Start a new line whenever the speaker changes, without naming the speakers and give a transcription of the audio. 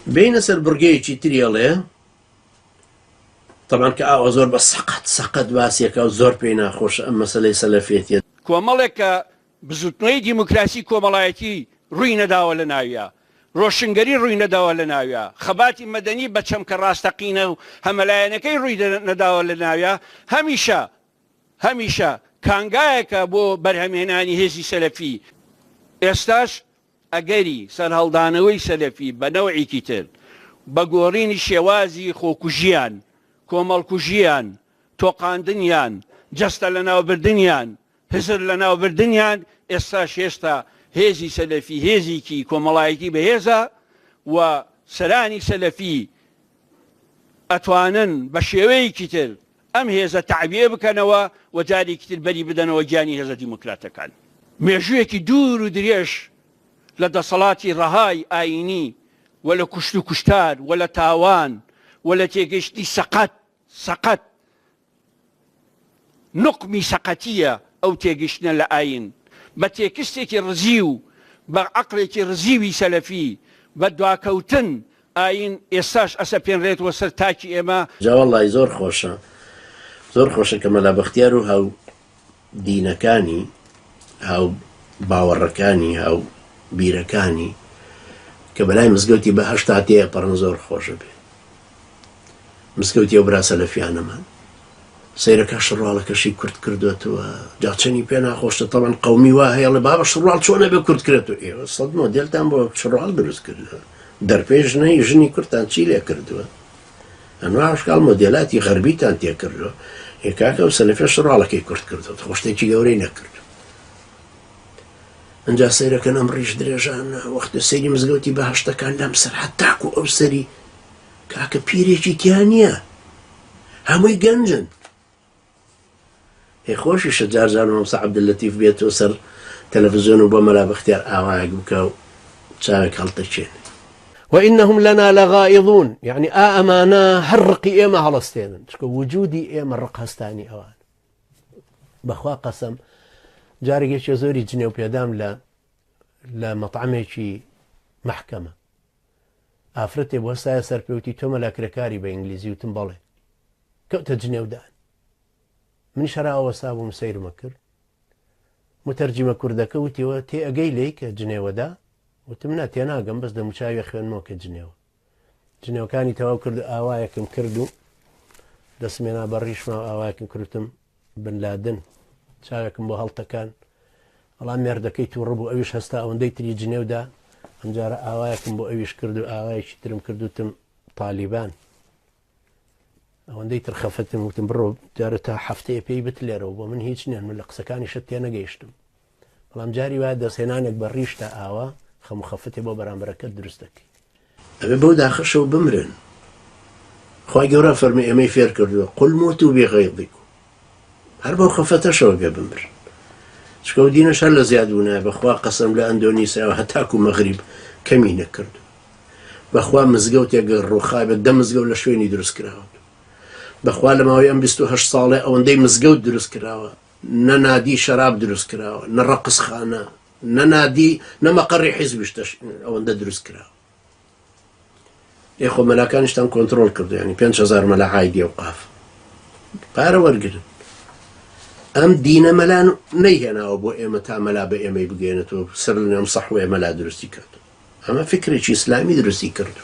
بين سر برجيتي تريالي طبعا كأو زور بس سقط باسيك أو زور بينا خوش أما سلي سلفيتي
كومالك بزوتني ديمقراسي كومالايتي روينا داول ناويا روشنگري روينا داول ناويا خباتي مدني بچم كراستقينه هملاينكي روينا داول ناويا هميشه كانغايك بو برهمهناني هزي سلفي استاش اگري سرهلدانوي سلفي بنوعي كتير بقورين شوازي خوكوجيان كومالكوجيان توقاندنيان جست لنا وبردنيان هزر لنا وبردنيان استا هيزي سلفي هيزي كي كومالايكي بهيزا وسراني سلفي اتوانن بشوي كتير ام هيزا تعبيه بكنوا وجاري كتير بري بدن وجاني هيزا ديمقراطيكان ميجويكي دور ودريش لدى صلاتي رهاي آيني ولا كشتو كشتار ولا تاوان ولا تيجيشتي سقط نقمي سقطية أو تيجيشنا لآين بتيكستي رزيو بعقلك رزيوي سلفي بدو كوتن آين إستاش أسابين ريت وسرتاكي إما
جا والله زور خوشة كما لا بختيارو هاو دينكاني هاو باوركاني هاو بیرەکانی کە بەلای مزگەوتی بە هەشتا تێ پەڕن زۆر خۆشە بێ مزگەوتی ئەو برا سەلەفیانەمان سەیرەکە شڕواڵەکەشی کورت کردوێتەوە جا چەنی پێ ناخۆشە تەڵەن قەومی وا هەیە لە بابە شڕواڵ چۆنە بێ کورت کرێتەوە ئێوە سەد مۆدێلتان بۆ شڕواڵ دروست کردووە دەرپێش ژنەی ژنی کورتان چی لێ کردووە ئەنوا شکال مۆدێلاتی غەربیتان تێ کردووە هێکاکە ئەو سەلەفیە شڕواڵەکەی کورت کردووە خۆ شتێکی گەورەی نەکردو انجا سيركن امريش دريجان وقت سيري مزقوتي بهشتا كان لامسر حتاكو او سري كاكا بيريجي تيانيا هموي قنجن هي خوشي شجار جانو مصع عبد اللطيف بيتو سر تلفزيون وبملا باختيار اواق بكاو تشاك هلطشين
وإنهم لنا لغائظون يعني أمانا هرقي إيما هلستين وجودي إيما الرقهستاني أوان بخوا قسم جارێکی زۆری جنێو پێدام لە مەطعمێکی محکەمە ئافرەتێ بۆ سایە سەرپێوتی تۆ مەلاکرەکاری بە ئینگلیزی وتم بەڵێ کەوتە جنێودان منیش هەراوە سابووم سەیرمە کرد متەرجیمە کوردەکە وتیەوە تێ ئەگەی لێی کە جنێوەدا وتم نا تێ ناگەم بەس دەموچاوی خوێنمەوە کە جنێوە جنێوەکانی تەواو کرد ئاوایەکم کرد و دەسمێنا بەڕیشمە ئاوایەکم کردتم بنلادن چاوێکم بۆ هەڵتەکان وەڵام مێردەکەی تو ڕبوو ئەویش هەستا ئەوەندەی تری جنێودا ئەمجارە ئاوایەکم بۆ ئەویش کرد و ئاوایەکی ترم کردوتم تالیبان ئەوەندەی تر خەفەتم وتم بڕۆ جارە تا هەفتەیە پێی بت لێرەوە بۆ من هیچ نییان من لە قسەکانی شت تێ نەگەیشتم بەڵام جاری وایە دەستهێنانێک بە ڕیشتە ئاوا خەم و خەفەتێ بۆ بەرامبەرەکەت دروست دەکەی
ئەبێ بەو داخەشەوە بمرن خوای گەورە فەرمی ئێمەی فێر کردووە قل موتوا بغیظکم هەر بەو خەفەتەشەوە بێ بمرن چکە و دینەش هەر لە زیادبوونایە بەخوا قەسەم لە ئەندۆنیسیاوە هەتاکو مەغریب کەمی نەکردو بەخوا مزگەوتێک ڕووخای بە دە مزگەوت لە شوێنی دروست کراوە بەخوا لە ماوەی ئەم 28 ساڵێ ئەوەندەی مزگەوت دروست کراوە نەنادی شەراب دروست کراوە نە ڕەقسخانە نەنادی نەمەقەڕی حیزبیش ئەوەندە دروست کراوە ئێخۆ مەلاکانیشتان کۆنتڕۆڵ کردو ینی 5,000 مەلا عایدی و قاف پارە وەرگرن ئەم دینە مەلا نەیهێناوە بۆ ئێمە تا مەلا بە ئێمەی بگەێنێتەوە سەر لەنێم سەحوێ مەلا دروستی کردو ئەمە فکرێکی ئیسلامی دروستی کردو